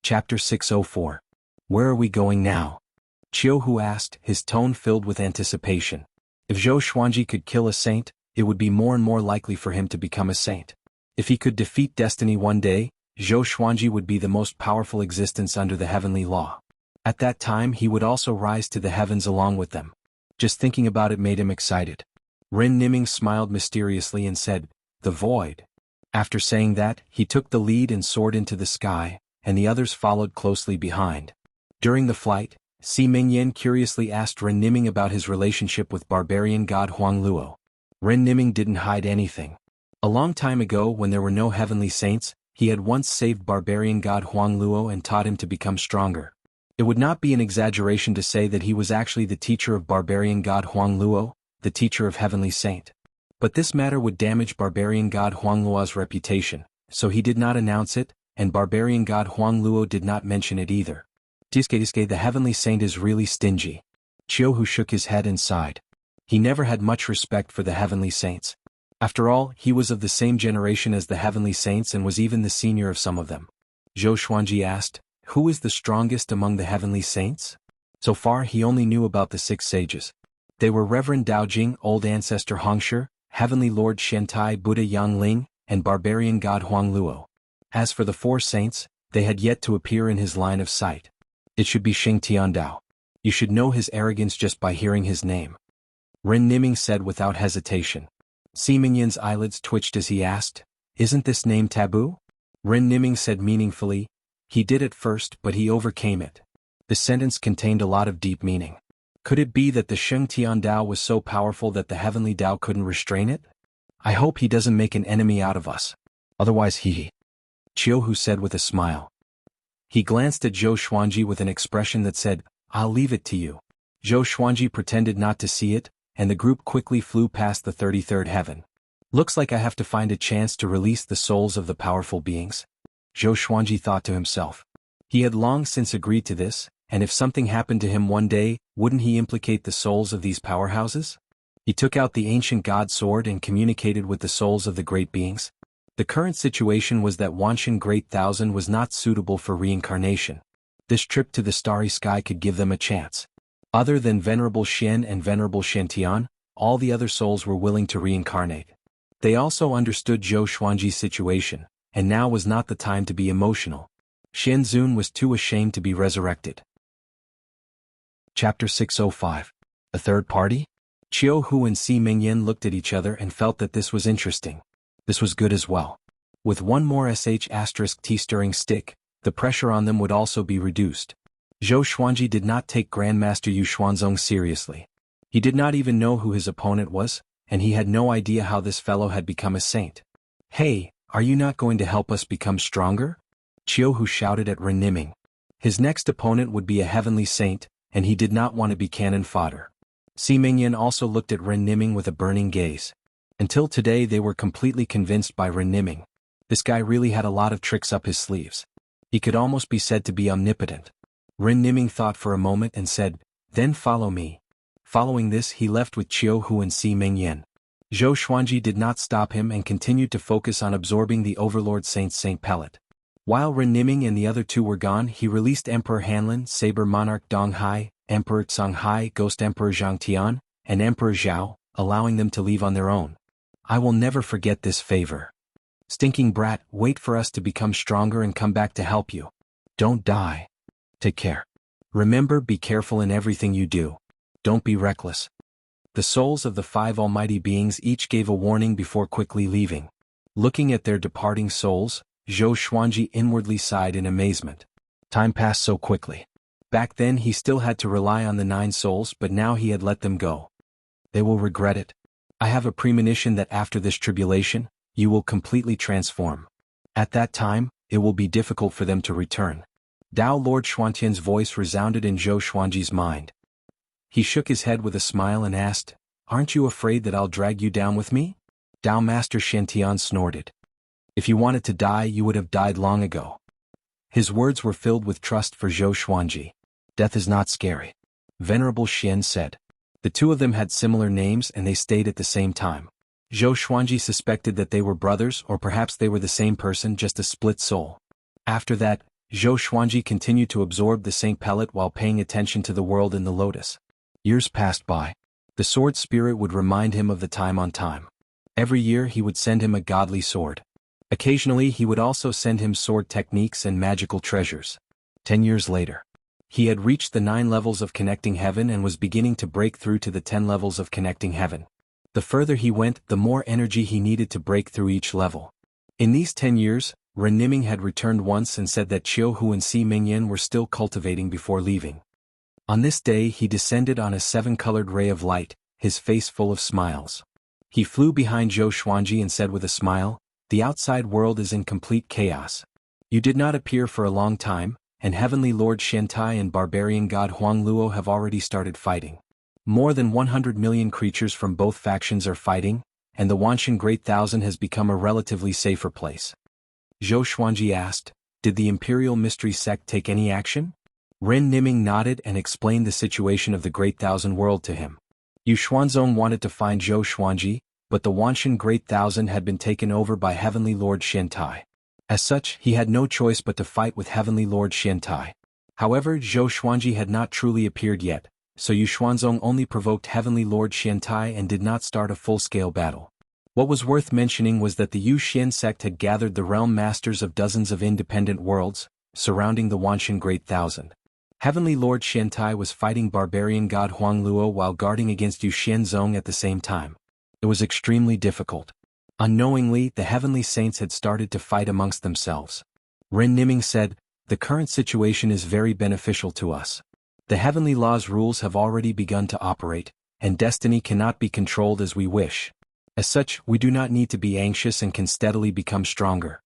Chapter 604. Where are we going now? Qiu Hu asked, his tone filled with anticipation. If Zhou Xuanji could kill a saint, it would be more and more likely for him to become a saint. If he could defeat destiny one day, Zhou Xuanji would be the most powerful existence under the heavenly law. At that time he would also rise to the heavens along with them. Just thinking about it made him excited. Ren Niming smiled mysteriously and said, "The void." After saying that, he took the lead and soared into the sky, and the others followed closely behind. During the flight, Si Mingyan curiously asked Ren Niming about his relationship with barbarian god Huang Luo. Ren Niming didn't hide anything. A long time ago, when there were no heavenly saints, he had once saved barbarian god Huang Luo and taught him to become stronger. It would not be an exaggeration to say that he was actually the teacher of barbarian god Huang Luo, the teacher of heavenly saint. But this matter would damage barbarian god Huang Luo's reputation, so he did not announce it, and barbarian god Huang Luo did not mention it either. Diske, the heavenly saint is really stingy. Qiu Hu shook his head and sighed. He never had much respect for the heavenly saints. After all, he was of the same generation as the heavenly saints and was even the senior of some of them. Zhou Xuanji asked, "Who is the strongest among the heavenly saints?" So far he only knew about the 6 sages. They were Reverend Daojing, Old Ancestor Hongshi, Heavenly Lord Shentai Buddha Yangling, and barbarian god Huang Luo. As for the 4 saints, they had yet to appear in his line of sight. It should be Xing Tiandao. You should know his arrogance just by hearing his name. Ren Niming said without hesitation. Si Mingyan's eyelids twitched as he asked, "Isn't this name taboo?" Ren Niming said meaningfully, "He did at first, but he overcame it." The sentence contained a lot of deep meaning. Could it be that the Xing Tiandao was so powerful that the heavenly Tao couldn't restrain it? "I hope he doesn't make an enemy out of us. Otherwise he..." Qiu Hu said with a smile. He glanced at Zhou Xuanji with an expression that said, "I'll leave it to you." Zhou Xuanji pretended not to see it, and the group quickly flew past the 33rd heaven. "Looks like I have to find a chance to release the souls of the powerful beings," Zhou Xuanji thought to himself. He had long since agreed to this, and if something happened to him one day, wouldn't he implicate the souls of these powerhouses? He took out the ancient god sword and communicated with the souls of the great beings. The current situation was that Wanshan Great Thousand was not suitable for reincarnation. This trip to the starry sky could give them a chance. Other than Venerable Shen and Venerable Shen, all the other souls were willing to reincarnate. They also understood Zhou Xuanji's situation, and now was not the time to be emotional. Shen Zun was too ashamed to be resurrected. Chapter 605. A third party? Qiu Hu and Si Mingyan looked at each other and felt that this was interesting. This was good as well. With one more *T stirring stick, the pressure on them would also be reduced. Zhou Xuanji did not take Grandmaster Yu Xuanzong seriously. He did not even know who his opponent was, and he had no idea how this fellow had become a saint. "Hey, are you not going to help us become stronger?" Qiu Hu shouted at Ren Niming. His next opponent would be a heavenly saint, and he did not want to be cannon fodder. Si Mingyan also looked at Ren Niming with a burning gaze. Until today they were completely convinced by Ren Niming. This guy really had a lot of tricks up his sleeves. He could almost be said to be omnipotent. Ren Niming thought for a moment and said, "Then follow me." Following this he left with Qiu Hu and Si Mingyan. Zhou Xuanji did not stop him and continued to focus on absorbing the Overlord Saint Pellet. While Ren Niming and the other 2 were gone, he released Emperor Hanlin, Saber Monarch Dong Hai, Emperor Tsang Hai, Ghost Emperor Zhang Tian, and Emperor Zhao, allowing them to leave on their own. "I will never forget this favor. Stinking brat, wait for us to become stronger and come back to help you. Don't die. Take care. Remember, be careful in everything you do. Don't be reckless." The souls of the 5 almighty beings each gave a warning before quickly leaving. Looking at their departing souls, Zhou Xuanji inwardly sighed in amazement. Time passed so quickly. Back then he still had to rely on the 9 souls, but now he had let them go. They will regret it. I have a premonition that after this tribulation, you will completely transform. At that time, it will be difficult for them to return. Tao Lord Xuantian's voice resounded in Zhou Xuanji's mind. He shook his head with a smile and asked, "Aren't you afraid that I'll drag you down with me?" Tao Master Shen snorted. "If you wanted to die, you would have died long ago." His words were filled with trust for Zhou Xuanji. "Death is not scary," Venerable Shen said. The 2 of them had similar names and they stayed at the same time. Zhou Xuanji suspected that they were brothers, or perhaps they were the same person, just a split soul. After that, Zhou Xuanji continued to absorb the Saint pellet while paying attention to the world in the lotus. Years passed by. The sword spirit would remind him of the time on time. Every year he would send him a godly sword. Occasionally he would also send him sword techniques and magical treasures. 10 years later. He had reached the 9 levels of connecting heaven and was beginning to break through to the 10 levels of connecting heaven. The further he went, the more energy he needed to break through each level. In these 10 years, Ren Niming had returned once and said that Qiu Hu and Si Mingyan were still cultivating before leaving. On this day he descended on a 7-colored ray of light, his face full of smiles. He flew behind Zhou Xuanji and said with a smile, "The outside world is in complete chaos. You did not appear for a long time, and Heavenly Lord Shentai and Barbarian God Huang Luo have already started fighting. More than 100 million creatures from both factions are fighting, and the Wanshan Great Thousand has become a relatively safer place." Zhou Xuanji asked, "Did the Imperial Mystery Sect take any action?" Ren Niming nodded and explained the situation of the Great Thousand World to him. Yu Xuanzong wanted to find Zhou Xuanji, but the Wanshan Great Thousand had been taken over by Heavenly Lord Shentai. As such, he had no choice but to fight with Heavenly Lord Shentai. However, Zhou Xuanji had not truly appeared yet, so Yu Xuanzong only provoked Heavenly Lord Shentai and did not start a full-scale battle. What was worth mentioning was that the Yu Xian sect had gathered the realm masters of dozens of independent worlds, surrounding the Wanshan Great Thousand. Heavenly Lord Shentai was fighting Barbarian God Huang Luo while guarding against Yu Xianzong at the same time. It was extremely difficult. Unknowingly, the heavenly saints had started to fight amongst themselves. Ren Niming said, "The current situation is very beneficial to us. The heavenly law's rules have already begun to operate, and destiny cannot be controlled as we wish. As such, we do not need to be anxious and can steadily become stronger."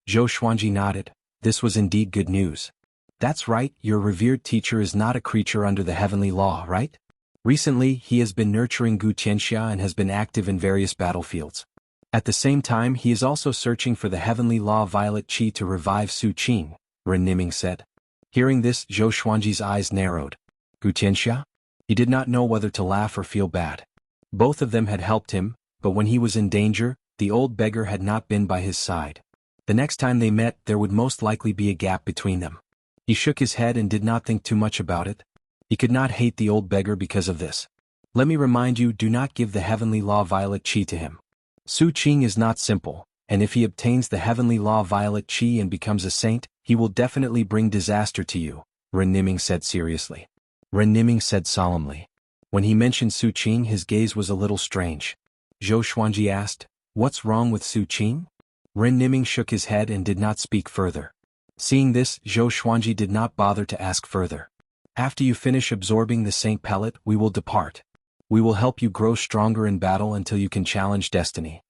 Zhou Xuanji nodded. This was indeed good news. "That's right, your revered teacher is not a creature under the heavenly law, right? Recently, he has been nurturing Gu Tianxia and has been active in various battlefields. At the same time, he is also searching for the heavenly law Violet Qi to revive Su Qing," Ren Niming said. Hearing this, Zhou Xuanji's eyes narrowed. Gu Tianxia? He did not know whether to laugh or feel bad. Both of them had helped him, but when he was in danger, the old beggar had not been by his side. The next time they met, there would most likely be a gap between them. He shook his head and did not think too much about it. He could not hate the old beggar because of this. "Let me remind you, do not give the heavenly law Violet Qi to him. Su Qing is not simple, and if he obtains the heavenly law Violet Qi and becomes a saint, he will definitely bring disaster to you," Ren Niming said seriously. Ren Niming said solemnly. When he mentioned Su Qing, his gaze was a little strange. Zhou Xuanji asked, "What's wrong with Su Qing?" Ren Niming shook his head and did not speak further. Seeing this, Zhou Xuanji did not bother to ask further. "After you finish absorbing the Saint pellet, we will depart. We will help you grow stronger in battle until you can challenge destiny."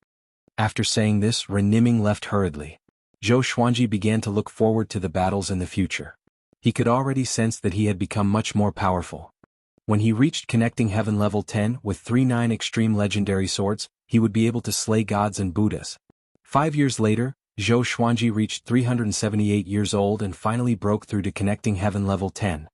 After saying this, Ren Niming left hurriedly. Zhou Xuanji began to look forward to the battles in the future. He could already sense that he had become much more powerful. When he reached Connecting Heaven level 10 with 3-9 extreme legendary swords, he would be able to slay gods and Buddhas. 5 years later, Zhou Xuanji reached 378 years old and finally broke through to Connecting Heaven level 10.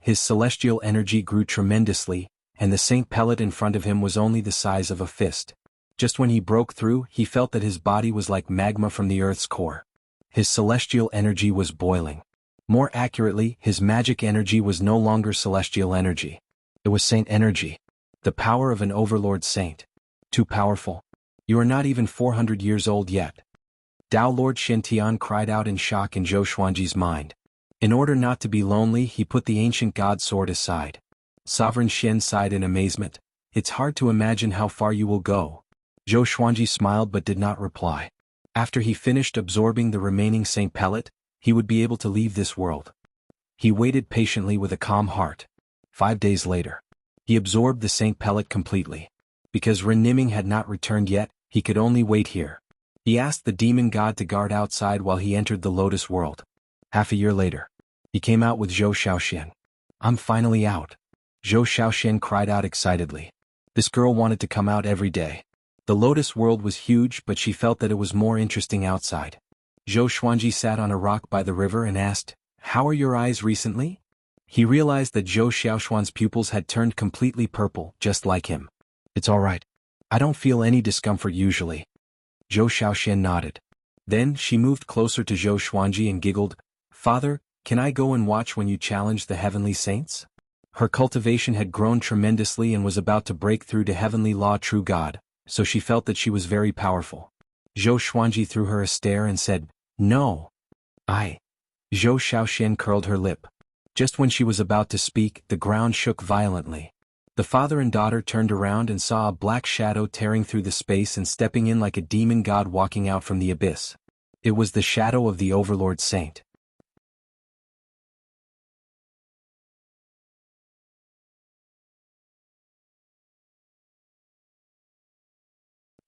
His celestial energy grew tremendously, and the Saint pellet in front of him was only the size of a fist. Just when he broke through, he felt that his body was like magma from the earth's core. His celestial energy was boiling. More accurately, his magic energy was no longer celestial energy. It was saint energy. The power of an overlord saint. Too powerful. "You are not even 400 years old yet." Tao Lord Shen cried out in shock in Zhou Xuanji's mind. In order not to be lonely, he put the ancient god sword aside. Sovereign Shen sighed in amazement. "It's hard to imagine how far you will go." Zhou Xuanji smiled but did not reply. After he finished absorbing the remaining Saint pellet, he would be able to leave this world. He waited patiently with a calm heart. 5 days later, he absorbed the Saint pellet completely. Because Ren Niming had not returned yet, he could only wait here. He asked the demon god to guard outside while he entered the Lotus world. Half a year later, he came out with Zhou Xiaoxian. "I'm finally out." Zhou Xiaoxian cried out excitedly. This girl wanted to come out every day. The Lotus world was huge, but she felt that it was more interesting outside. Zhou Xuanji sat on a rock by the river and asked, "How are your eyes recently?" He realized that Zhou Xiaoxuan's pupils had turned completely purple, just like him. "It's all right. I don't feel any discomfort usually." Zhou Xiaoxian nodded. Then she moved closer to Zhou Xuanji and giggled, "Father, can I go and watch when you challenge the heavenly saints?" Her cultivation had grown tremendously and was about to break through to heavenly law true God, so she felt that she was very powerful. Zhou Xuanji threw her a stare and said, "No. I." Zhou Shaoxian curled her lip. Just when she was about to speak, the ground shook violently. The father and daughter turned around and saw a black shadow tearing through the space and stepping in like a demon god walking out from the abyss. It was the shadow of the Overlord Saint.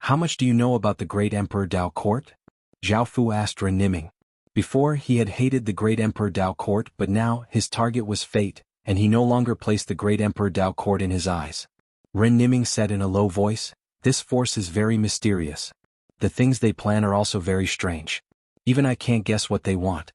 "How much do you know about the great Emperor Dao Court?" Zhao Fu asked Ren Niming. Before, he had hated the great Emperor Dao Court, but now, his target was fate, and he no longer placed the great Emperor Dao Court in his eyes. Ren Niming said in a low voice, "This force is very mysterious. The things they plan are also very strange. Even I can't guess what they want."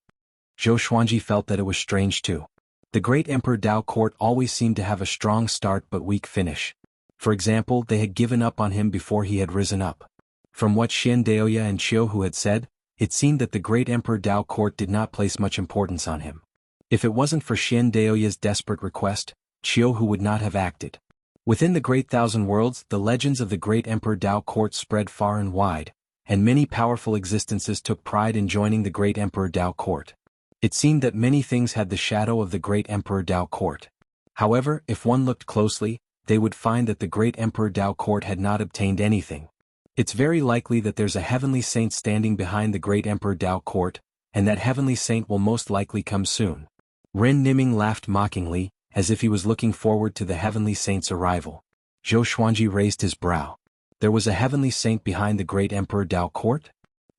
Zhou Xuanji felt that it was strange too. The great Emperor Dao Court always seemed to have a strong start but weak finish. For example, they had given up on him before he had risen up. From what Xian Daoya and Qiu Hu had said, it seemed that the great Emperor Dao Court did not place much importance on him. If it wasn't for Xian Daoya's desperate request, Qiu Hu would not have acted. Within the Great Thousand Worlds, the legends of the great Emperor Dao Court spread far and wide, and many powerful existences took pride in joining the great Emperor Dao Court. It seemed that many things had the shadow of the great Emperor Dao Court. However, if one looked closely, they would find that the great Emperor Dao Court had not obtained anything. It's very likely that there's a heavenly saint standing behind the great Emperor Dao Court, and that heavenly saint will most likely come soon. Ren Niming laughed mockingly, as if he was looking forward to the heavenly saint's arrival. Zhou Xuanji raised his brow. There was a heavenly saint behind the great Emperor Dao Court?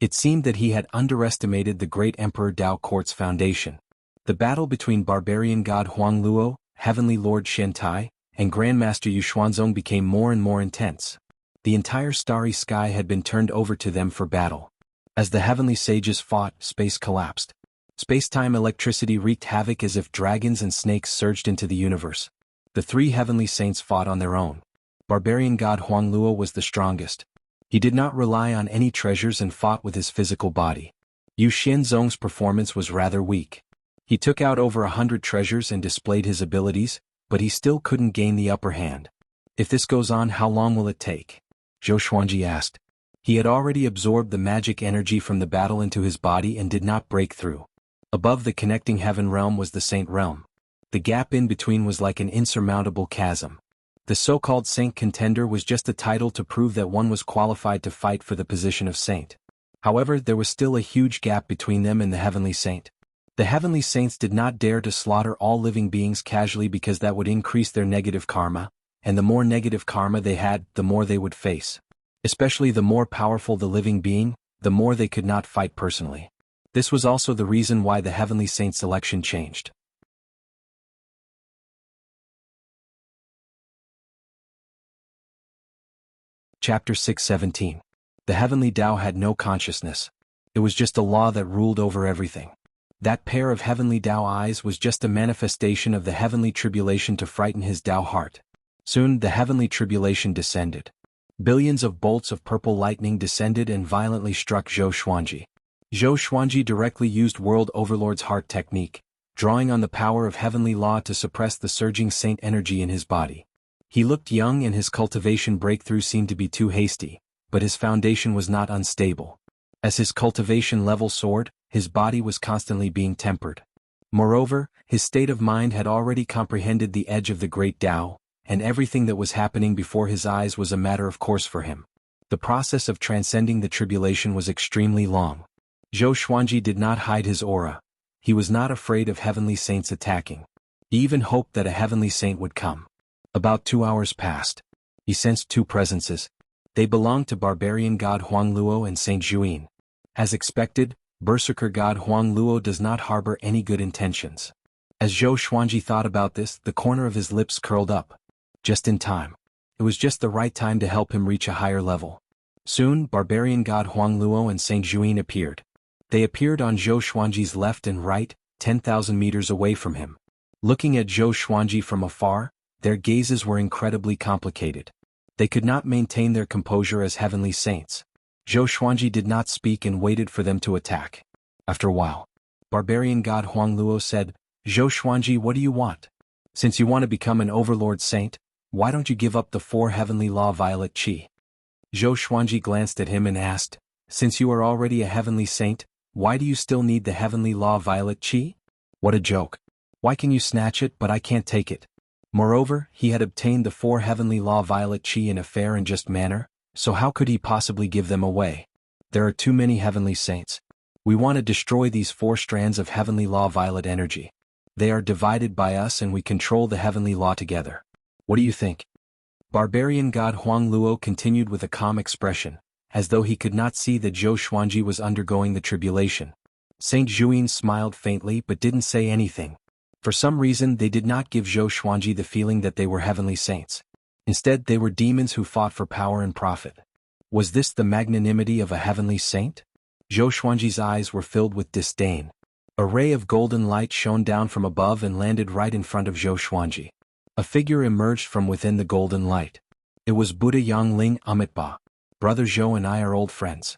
It seemed that he had underestimated the great Emperor Dao Court's foundation. The battle between barbarian god Huang Luo, heavenly lord Shen Tai, and Grandmaster Yu Xuanzong became more and more intense. The entire starry sky had been turned over to them for battle. As the heavenly sages fought, space collapsed. Space-time electricity wreaked havoc as if dragons and snakes surged into the universe. The three heavenly saints fought on their own. Barbarian god Huang Luo was the strongest. He did not rely on any treasures and fought with his physical body. Yu Xianzong's performance was rather weak. He took out over 100 treasures and displayed his abilities, but he still couldn't gain the upper hand. "If this goes on, how long will it take?" Zhou Xuanji asked. He had already absorbed the magic energy from the battle into his body and did not break through. Above the connecting heaven realm was the Saint realm. The gap in between was like an insurmountable chasm. The so-called Saint Contender was just a title to prove that one was qualified to fight for the position of Saint. However, there was still a huge gap between them and the Heavenly Saint. The Heavenly Saints did not dare to slaughter all living beings casually because that would increase their negative karma, and the more negative karma they had, the more they would face. Especially the more powerful the living being, the more they could not fight personally. This was also the reason why the Heavenly Saint selection changed. Chapter 617. The Heavenly Tao had no consciousness. It was just a law that ruled over everything. That pair of Heavenly Tao eyes was just a manifestation of the heavenly tribulation to frighten his Tao heart. Soon the heavenly tribulation descended. Billions of bolts of purple lightning descended and violently struck Zhou Xuanji. Zhou Xuanji directly used World Overlord's heart technique, drawing on the power of heavenly law to suppress the surging saint energy in his body. He looked young and his cultivation breakthrough seemed to be too hasty, but his foundation was not unstable. As his cultivation level soared, his body was constantly being tempered. Moreover, his state of mind had already comprehended the edge of the great Tao, and everything that was happening before his eyes was a matter of course for him. The process of transcending the tribulation was extremely long. Zhou Xuanji did not hide his aura. He was not afraid of heavenly saints attacking. He even hoped that a heavenly saint would come. About 2 hours passed. He sensed two presences. They belonged to barbarian god Huang Luo and Saint Juin. As expected, berserker god Huang Luo does not harbor any good intentions. As Zhou Xuanji thought about this, the corner of his lips curled up. Just in time. It was just the right time to help him reach a higher level. Soon, barbarian god Huang Luo and Saint Juin appeared. They appeared on Zhou Xuanji's left and right, 10,000 meters away from him. Looking at Zhou Xuanji from afar, their gazes were incredibly complicated. They could not maintain their composure as heavenly saints. Zhou Xuanji did not speak and waited for them to attack. After a while, Barbarian god Huangluo said, Zhou Xuanji, what do you want? Since you want to become an overlord saint, why don't you give up the 4 heavenly law violet qi? Zhou Xuanji glanced at him and asked, since you are already a heavenly saint, why do you still need the heavenly law violet qi? What a joke. Why can you snatch it but I can't take it? Moreover, he had obtained the 4 heavenly law violet qi in a fair and just manner, so how could he possibly give them away? There are too many heavenly saints. We want to destroy these 4 strands of heavenly law violet energy. They are divided by us and we control the heavenly law together. What do you think? Barbarian god Huangluo continued with a calm expression, as though he could not see that Zhou Xuanji was undergoing the tribulation. Saint Juin smiled faintly but didn't say anything. For some reason they did not give Zhou Xuanji the feeling that they were heavenly saints. Instead they were demons who fought for power and profit. Was this the magnanimity of a heavenly saint? Zhou Xuanji's eyes were filled with disdain. A ray of golden light shone down from above and landed right in front of Zhou Xuanji. A figure emerged from within the golden light. It was Buddha Yangling Amitba. Brother Zhou and I are old friends.